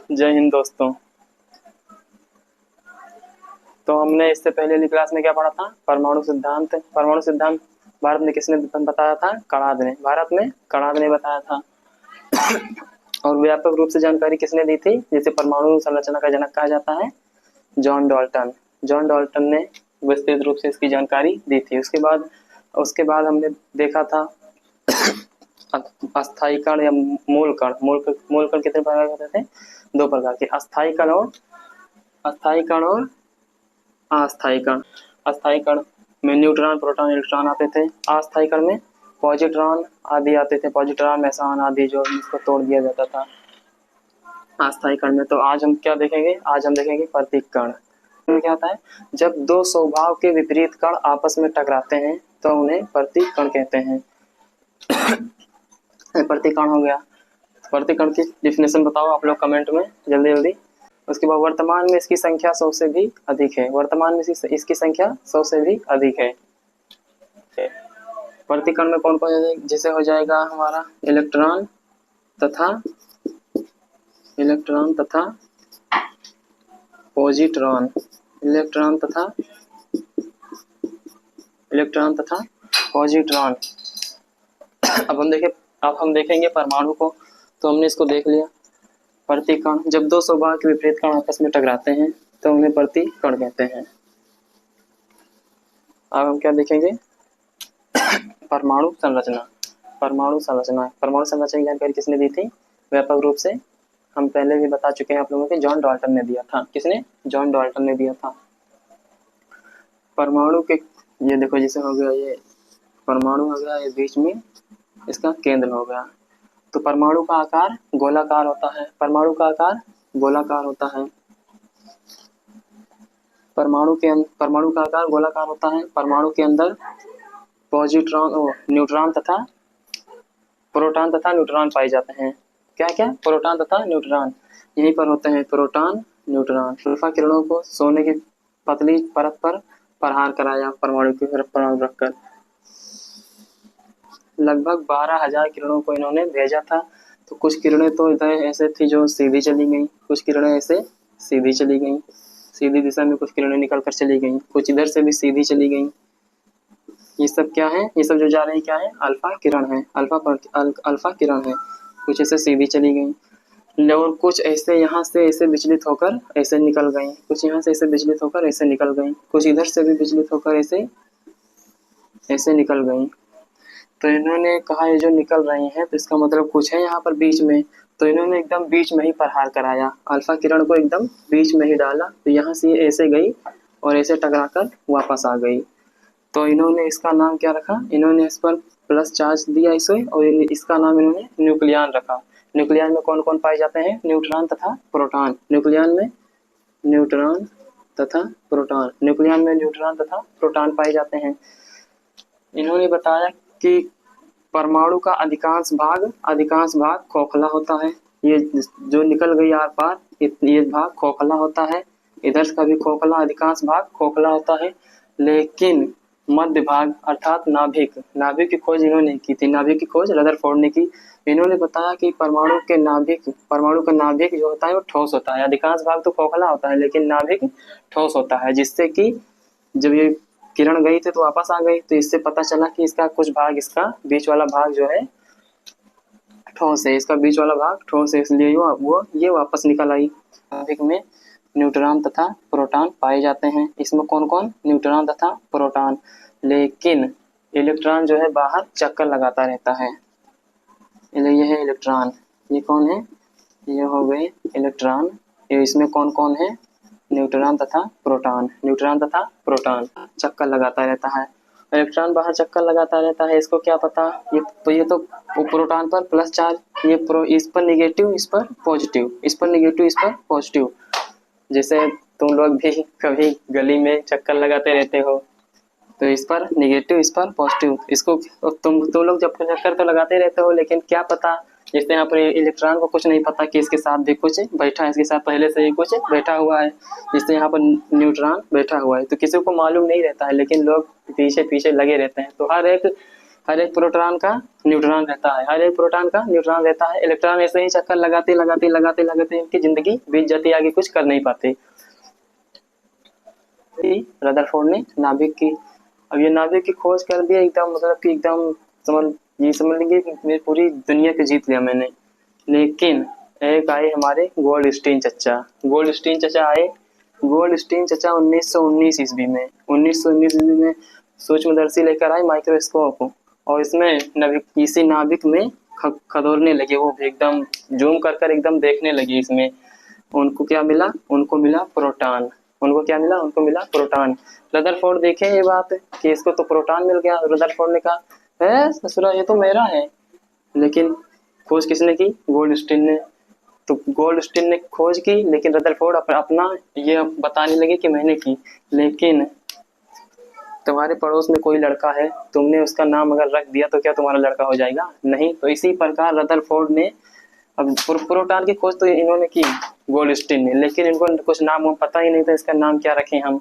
जय हिंद दोस्तों। तो हमने इससे पहले वाली क्लास में क्या पढ़ा था? परमाणु सिद्धांत। परमाणु सिद्धांत भारत में किसने बताया था? कणाद ने। भारत में कणाद ने बताया था। और व्यापक रूप से जानकारी किसने दी थी? जिसे परमाणु संरचना का जनक कहा जाता है, जॉन डाल्टन। जॉन डाल्टन ने विस्तृत रूप से इसकी जानकारी दी थी। उसके बाद हमने देखा था अस्थायी कण या मूल कण। मूल कण कितने प्रकार के होते थे? 2 प्रकार के, अस्थायी कण और अस्थायी कण और अस्थायी कण। अस्थायी कण में न्यूट्रॉन, प्रोटॉन, इलेक्ट्रॉन आते थे। अस्थायी कण में पॉजिट्रॉन आदि आते थे, पॉजिट्रॉन, मेसॉन आदि, जो इसको तोड़ दिया जाता था अस्थायी कण में। तो आज हम क्या देखेंगे? आज हम देखेंगे प्रतीक कण। क्या होता है? जब 2 स्वभाव के विपरीत कण आपस में टकराते हैं तो उन्हें प्रतीक कण कहते हैं। प्रतीक कण हो गया। प्रतीक कण की डिफिनेशन बताओ आप लोग कमेंट में जल्दी जल्दी। उसके बाद वर्तमान में इसकी संख्या 100 से भी अधिक है। वर्तमान में इसकी संख्या 100 से भी अधिक है। प्रतीक कण में कौन कौन, जैसे हो जाएगा हमारा इलेक्ट्रॉन तथा पॉजिट्रॉन, इलेक्ट्रॉन तथा पॉजिट्रॉन। अब हम देखेंगे परमाणु को। तो हमने इसको देख लिया। प्रतीक कण, जब 2 स्वभाव के विपरीत कण आपस में टकराते हैं तो उन्हें प्रतीक कण कहते हैं। अब हम क्या देखेंगे? परमाणु संरचना। परमाणु संरचना की जानकारी किसने दी थी? व्यापक रूप से हम पहले भी बता चुके हैं आप लोगों को, जॉन डाल्टन ने दिया था। किसने? जॉन डाल्टन ने दिया था। परमाणु के, ये देखो जैसे हो गया, ये परमाणु हो गया, ये बीच में इसका केंद्र हो गया। तो परमाणु का आकार गोलाकार होता है। परमाणु का आकार गोलाकार होता है। परमाणु का आकार गोलाकार होता है। परमाणु के अंदर न्यूट्रॉन तथा न्यूट्रॉन पाए जाते हैं। क्या क्या? प्रोटॉन तथा न्यूट्रॉन यहीं पर होते हैं। Proton, neutron. अल्फा किरणों को सोने की पतली परत पर प्रहार कराया परमाणु की परमाणु रखकर। लगभग 12,000 किरणों को इन्होंने भेजा था। तो कुछ किरणें तो इधर ऐसे थी जो सीधी चली गई, कुछ किरणें ऐसे सीधी चली गई, सीधी दिशा में कुछ किरणें निकल कर चली गई, कुछ इधर से भी सीधी चली गई। ये सब क्या है? ये सब जो जा रही है क्या है? अल्फा किरण है। अल्फा किरण है। कुछ ऐसे सीधी चली गई और कुछ ऐसे यहाँ से ऐसे विचलित होकर ऐसे निकल गई, कुछ यहाँ से ऐसे विचलित होकर ऐसे निकल गई, कुछ इधर से भी विचलित होकर ऐसे निकल गई। तो इन्होंने कहा ये जो निकल रही हैं तो इसका मतलब कुछ है यहाँ पर बीच में। तो इन्होंने एकदम बीच में ही प्रहार कराया, अल्फा किरण को एकदम बीच में ही डाला। तो यहाँ से ऐसे गई और ऐसे टकराकर वापस आ गई। तो इन्होंने इसका नाम क्या रखा? इन्होंने इस पर प्लस चार्ज दिया इसे, और इसका नाम इन्होंने न्यूक्लियन रखा। न्यूक्लियन में कौन कौन पाए जाते हैं? न्यूट्रॉन तथा प्रोटॉन। न्यूक्लियन में न्यूट्रॉन तथा प्रोटॉन पाए जाते हैं। इन्होंने बताया कि परमाणु का अधिकांश भाग खोखला होता है। ये जो निकल गई आर पार, ये भाग खोखला होता है। इधर का भी खोखला, अधिकांश भाग खोखला होता है। लेकिन मध्य भाग अर्थात नाभिक की खोज इन्होंने की थी। नाभिक की खोज रदरफोर्ड ने की। इन्होंने बताया कि परमाणु का नाभिक जो होता है वो ठोस होता है। अधिकांश भाग तो खोखला होता है लेकिन नाभिक ठोस होता है, जिससे कि जब ये किरण गई थी तो वापस आ गई। तो इससे पता चला कि इसका कुछ भाग, इसका बीच वाला भाग जो है ठोस है, इसका बीच वाला भाग ठोस है, इसलिए ये वापस निकल आई। नाभिक में न्यूट्रॉन तथा प्रोटॉन पाए जाते हैं। इसमें कौन कौन? न्यूट्रॉन तथा प्रोटॉन। लेकिन इलेक्ट्रॉन जो है बाहर चक्कर लगाता रहता है। ये है इलेक्ट्रॉन। ये कौन है? ये हो गए इलेक्ट्रॉन। इसमें कौन कौन है? न्यूट्रॉन तथा प्रोटॉन चक्कर लगाता रहता है। इलेक्ट्रॉन बाहर चक्कर लगाता रहता है। इसको क्या पता? ये तो प्रोटॉन पर प्लस चार्ज, इस पर निगेटिव, इस पर पॉजिटिव, इस पर निगेटिव, इस पर पॉजिटिव। जैसे तुम लोग भी कभी गली में चक्कर लगाते रहते हो, तो इस पर निगेटिव, इस पर पॉजिटिव। इसको तुम लोग जब चक्कर तो लगाते रहते हो, लेकिन क्या पता, जैसे यहाँ पर इलेक्ट्रॉन को कुछ नहीं पता कि इसके साथ भी कुछ बैठा है, इसके साथ पहले से ही कुछ बैठा हुआ है। जिससे यहाँ पर न्यूट्रॉन बैठा हुआ है, तो किसी को मालूम नहीं रहता है, लेकिन लोग पीछे पीछे लगे रहते हैं। तो हर एक हर एक प्रोटॉन का न्यूट्रॉन रहता है, हर एक प्रोटॉन का न्यूट्रॉन रहता है। इलेक्ट्रॉन ऐसे ही चक्कर लगाते लगाते लगाते लगाते इनकी जिंदगी बीत जाती है, आगे कुछ कर नहीं पाते। रदरफोर्ड ने नाभिक की, अब ये नाभिक की खोज कर दी एकदम, मतलब कि एकदम समझ लीजिए कि पूरी दुनिया को जीत लिया मैंने। लेकिन एक आए हमारे गोल्डस्टीन चचा, गोल्डस्टीन चचा आए। गोल्डस्टीन चचा 1919 ईस्वी में 1919 ईस्वी में सूक्ष्मदर्शी लेकर आए, माइक्रोस्कोप, और इसमें इसी नाभिक में खदोरने लगे, वो एकदम जूम कर कर एकदम देखने लगे इसमें। उनको क्या मिला? उनको मिला प्रोटॉन। उनको क्या मिला? उनको मिला प्रोटॉन। रदरफोर्ड देखे ये बात कि इसको तो प्रोटॉन मिल गया। रदरफोर्ड ने कहा है ससुरा ये तो मेरा है। लेकिन खोज किसने की? गोल्डस्टीन ने। तो गोल्डस्टीन ने खोज की, लेकिन रदरफोर्ड अपना ये बताने लगे कि मैंने की। लेकिन तुम्हारे पड़ोस में कोई लड़का है, तुमने उसका नाम अगर रख दिया तो क्या तुम्हारा लड़का हो जाएगा? नहीं। तो इसी प्रकार रदरफोर्ड ने, अब प्रोटॉन की खोज तो इन्होंने की गोल्डस्टीन ने, लेकिन इनको कुछ नाम पता ही नहीं था इसका नाम क्या रखें हम,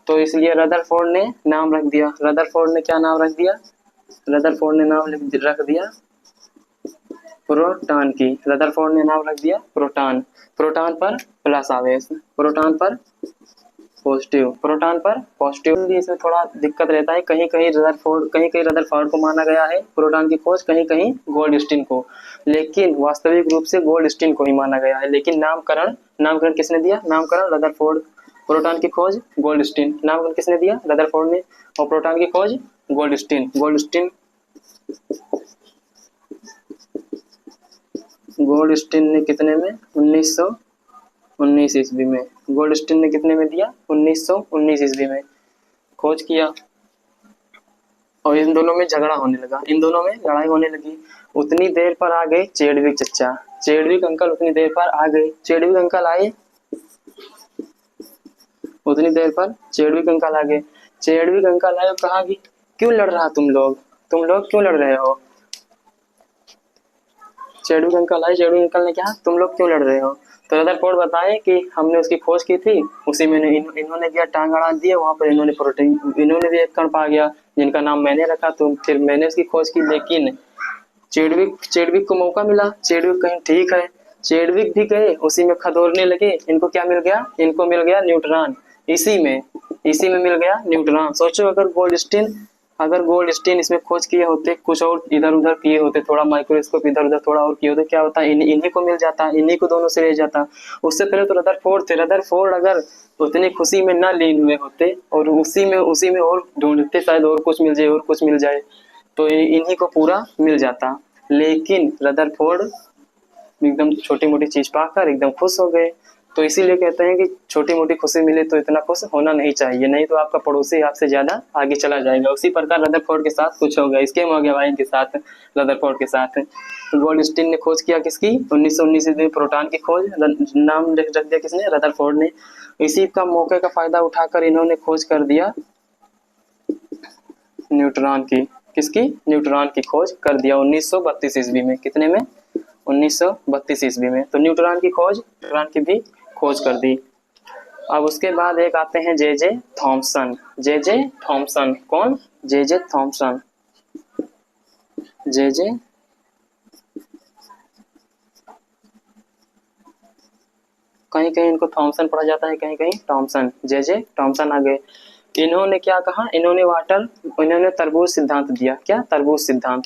तो इसलिए रदरफोर्ड ने नाम रख दिया। रदरफोर्ड ने क्या नाम रख दिया? रदरफोर्ड ने नाम रख दिया प्रोटॉन की। रदरफोर्ड ने नाम रख दिया प्रोटॉन। प्रोटॉन पर प्लस आवेश, प्रोटॉन पर पॉजिटिव, प्रोटॉन पर पॉजिटिव। इसमें थोड़ा दिक्कत रहता है, कहीं कहीं रदरफोर्ड को माना गया है प्रोटॉन की खोज, कहीं कहीं गोल्डस्टीन को, लेकिन वास्तविक रूप से गोल्डस्टीन को ही माना गया है। लेकिन नामकरण किसने दिया? नामकरण रदरफोर्ड। प्रोटॉन की खोज गोल्डस्टीन, नामकरण किसने दिया? रदरफोर्ड ने। और प्रोटॉन की खोज गोल्डस्टीन। गोल्डस्टीन ने कितने में? 1919 ईस्वी में। गोल्डस्टीन ने कितने में दिया? 1919 ईस्वी में खोज किया। और इन दोनों में झगड़ा होने लगा, इन दोनों में लड़ाई होने लगी। उतनी देर पर आ गए चेडविक चचा, चेडविक अंकल उतनी देर पर आ गए। चेडविक अंकल आए, उतनी देर पर चेडविक अंकल आ गए। चेडविक अंकल आए और कहा कि क्यों लड़ रहा तुम लोग क्यों लड़ रहे हो? चेडविक अंकल आए, चेडविक अंकल ने कहा तुम लोग क्यों लड़ रहे हो? तो रदरफोर्ड बताए कि हमने उसकी खोज की थी, उसी में इन्होंने क्या टांग अड़ा दिया, वहां पर इन्होंने भी एक कण पा गया जिनका नाम मैंने रखा, तो फिर मैंने उसकी खोज की। लेकिन चेडविक को मौका मिला, चेडविक कहीं ठीक है, चेडविक भी गए, उसी में खदोरने लगे। इनको क्या मिल गया? इनको मिल गया न्यूट्रॉन। इसी में मिल गया न्यूट्रॉन। सोचो अगर गोल्डस्टीन इसमें खोज किए होते, कुछ और इधर उधर किए होते, थोड़ा माइक्रोस्कोप इधर उधर थोड़ा और किए होते, क्या होता? इन्हीं को मिल जाता, इन्हीं को दोनों से रह जाता। उससे पहले तो रदरफोर्ड थे, रदरफोर्ड अगर उतनी खुशी में न लीन हुए होते और उसी में और ढूंढते, शायद और कुछ मिल जाए तो इन्हीं को पूरा मिल जाता। लेकिन रदरफोर्ड एकदम छोटी मोटी चीज पाकर एकदम खुश हो गए। तो इसीलिए कहते हैं कि छोटी मोटी खुशी मिले तो इतना खुश होना नहीं चाहिए, नहीं तो आपका पड़ोसी आपसे ज्यादा आगे चला जाएगा। उसी प्रकार रदरफोर्ड के साथ कुछ हो गया, स्कैम हो गया भाई इनके साथ, रदरफोर्ड के साथ। गोल्डस्टीन ने खोज किया किसकी? 1919 में प्रोटॉन की खोज, नाम रख दिया किसने? रदरफोर्ड ने। इसी का मौके का फायदा उठाकर इन्होंने खोज कर दिया न्यूट्रॉन की। किसकी? न्यूट्रॉन की खोज कर दिया 1932 ईस्वी में। कितने में? 1932 ईस्वी में। तो न्यूट्रॉन की भी खोज कर दी। अब उसके बाद एक आते हैं जे थॉमसन। जे थॉमसन कौन? J Thomson. जे कहीं कहीं इनको थॉमसन पढ़ा जाता है, कहीं कहीं थॉमसन। जे थॉमसन आ गए। इन्होंने क्या कहा? इन्होंने तरबूज सिद्धांत दिया। क्या? तरबूज सिद्धांत।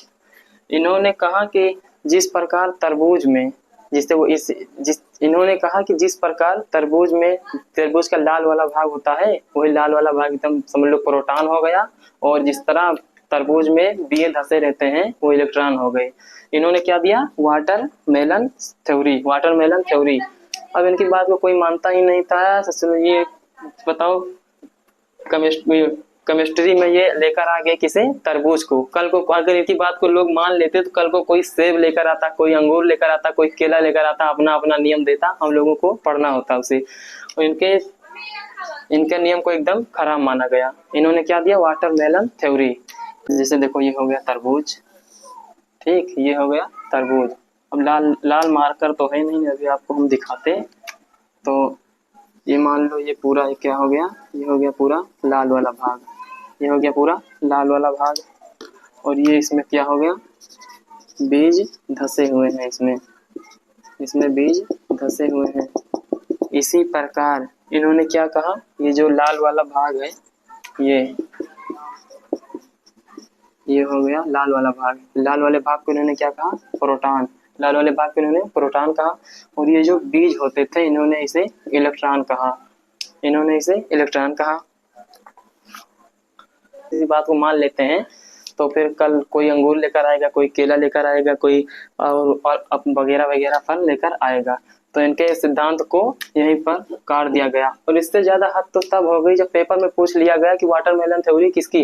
इन्होंने कहा कि जिस प्रकार तरबूज में इन्होंने कहा कि जिस प्रकार तरबूज का लाल वाला भाग होता है, वही लाल वाला भाग एकदम समझ लो प्रोटॉन हो गया, और जिस तरह तरबूज में बीए धसे रहते हैं वो इलेक्ट्रॉन हो गए। इन्होंने क्या दिया? Watermelon theory. अब इनकी बात को कोई मानता ही नहीं था। ये बताओ, केमिस्ट्री में ये लेकर आ गए किसे? तरबूज को। कल को अगर इनकी बात को लोग मान लेते तो कल को कोई सेब लेकर आता, कोई अंगूर लेकर आता, कोई केला लेकर आता, अपना अपना नियम देता, हम लोगों को पढ़ना होता उसे। और इनके नियम को एकदम खराब माना गया। इन्होंने क्या दिया? Watermelon theory. जैसे देखो ये हो गया तरबूज, ठीक, ये हो गया तरबूज। अब लाल मार्कर तो है नहीं, अभी आपको हम दिखाते। तो ये मान लो ये पूरा क्या हो गया? ये हो गया पूरा लाल वाला भाग, ये हो गया पूरा लाल वाला भाग। और ये इसमें क्या हो गया, बीज धसे हुए हैं, इसमें बीज धसे हुए हैं। इसी प्रकार इन्होंने क्या कहा, ये जो लाल वाला भाग है, ये हो गया लाल वाला भाग। लाल वाले भाग को इन्होंने क्या कहा, प्रोटॉन। लाल वाले भाग को इन्होंने प्रोटॉन कहा। और ये जो बीज होते थे इन्होंने इसे इलेक्ट्रॉन कहा, इसी बात को मान लेते हैं तो फिर कल कोई अंगूर लेकर आएगा, कोई केला लेकर आएगा, कोई और वगैरह वगैरह फल लेकर आएगा। तो इनके सिद्धांत को यहीं पर काट दिया गया। और इससे ज्यादा हद तो तब हो गई जब पेपर में पूछ लिया गया कि वाटरमेलन थ्योरी किसकी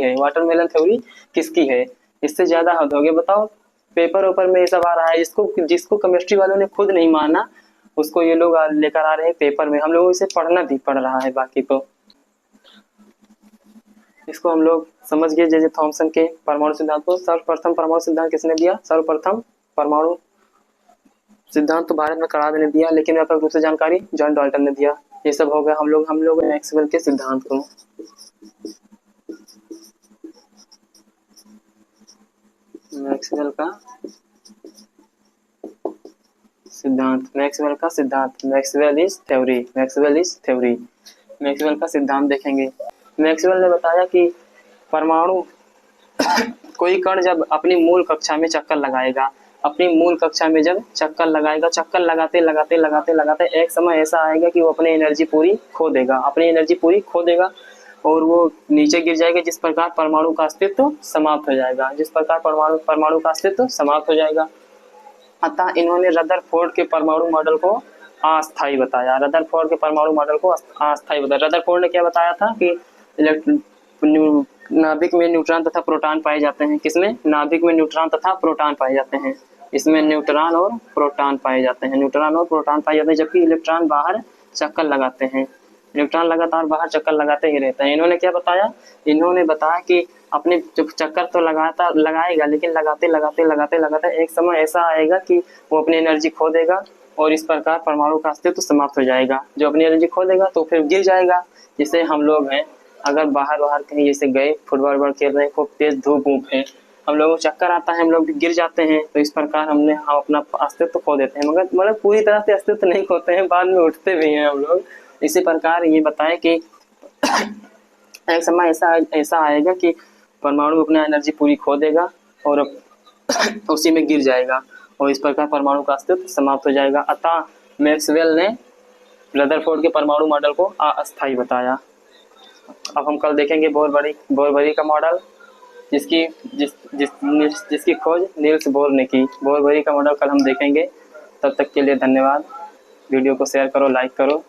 है। इससे ज्यादा हद हो गई। बताओ, पेपर में ये सब आ रहा है, जिसको केमिस्ट्री वालों ने खुद नहीं माना उसको ये लोग लेकर आ रहे हैं पेपर में। हम लोगों इसे पढ़ना भी पड़ रहा है। बाकी तो इसको हम लोग समझ गए। जे थॉमसन के परमाणु सिद्धांत को सर्वप्रथम परमाणु सिद्धांत किसने दिया, सर्वप्रथम परमाणु सिद्धांत तो भारत में कणाद ने दिया, लेकिन व्यापक रूप से जानकारी जॉन डाल्टन ने दिया। ये सब हो गया। हम लोग मैक्सवेल के सिद्धांत को, मैक्सवेल का सिद्धांत, मैक्सवेल इज थ्योरी, मैक्सवेल का सिद्धांत देखेंगे। मैक्सवेल ने बताया कि परमाणु कोई कण जब अपनी मूल कक्षा में चक्कर लगाएगा, चक्कर लगाते एक समय ऐसा आएगा कि वो अपनी एनर्जी पूरी खो देगा और वो नीचे गिर जाएगा, जिस प्रकार परमाणु का अस्तित्व समाप्त हो जाएगा। अतः इन्होंने रदरफोर्ड के परमाणु मॉडल को अस्थायी बताया। रदरफोर्ड ने क्या बताया था कि नाभिक में न्यूट्रॉन तथा प्रोटॉन पाए जाते हैं। किसमें, नाभिक में न्यूट्रॉन तथा प्रोटॉन पाए जाते हैं। इसमें न्यूट्रॉन और प्रोटॉन पाए जाते हैं, जबकि इलेक्ट्रॉन बाहर चक्कर लगाते हैं। इलेक्ट्रॉन लगातार बाहर चक्कर लगाते ही रहते हैं। इन्होंने क्या बताया, इन्होंने बताया कि अपने चक्कर तो लगाएगा, लेकिन लगाते एक समय ऐसा आएगा कि वो अपनी एनर्जी खो देगा और इस प्रकार परमाणु का अस्तित्व समाप्त हो जाएगा। जो अपनी एनर्जी खो देगा तो फिर गिर जाएगा। जैसे हम लोग हैं, अगर बाहर कहीं जैसे गए, फुटबॉल खेल रहे हैं, खूब तेज धूप है, हम लोगों को चक्कर आता है, हम लोग गिर जाते हैं। तो इस प्रकार हम अपना अस्तित्व खो देते हैं, मगर मतलब पूरी तरह से अस्तित्व नहीं खोते हैं, बाद में उठते भी हैं हम लोग। इसी प्रकार ये बताए कि एक समय ऐसा आएगा कि परमाणु अपना एनर्जी पूरी खो देगा और उसी में गिर जाएगा और इस प्रकार परमाणु का अस्तित्व समाप्त हो जाएगा। अतः मैक्सवेल ने रदरफोर्ड के परमाणु मॉडल को अस्थायी बताया। अब हम कल देखेंगे बोरबरी का मॉडल, जिसकी खोज नील्स बोर ने की। बोरबरी का मॉडल कल हम देखेंगे। तब तक के लिए धन्यवाद। वीडियो को शेयर करो, लाइक करो।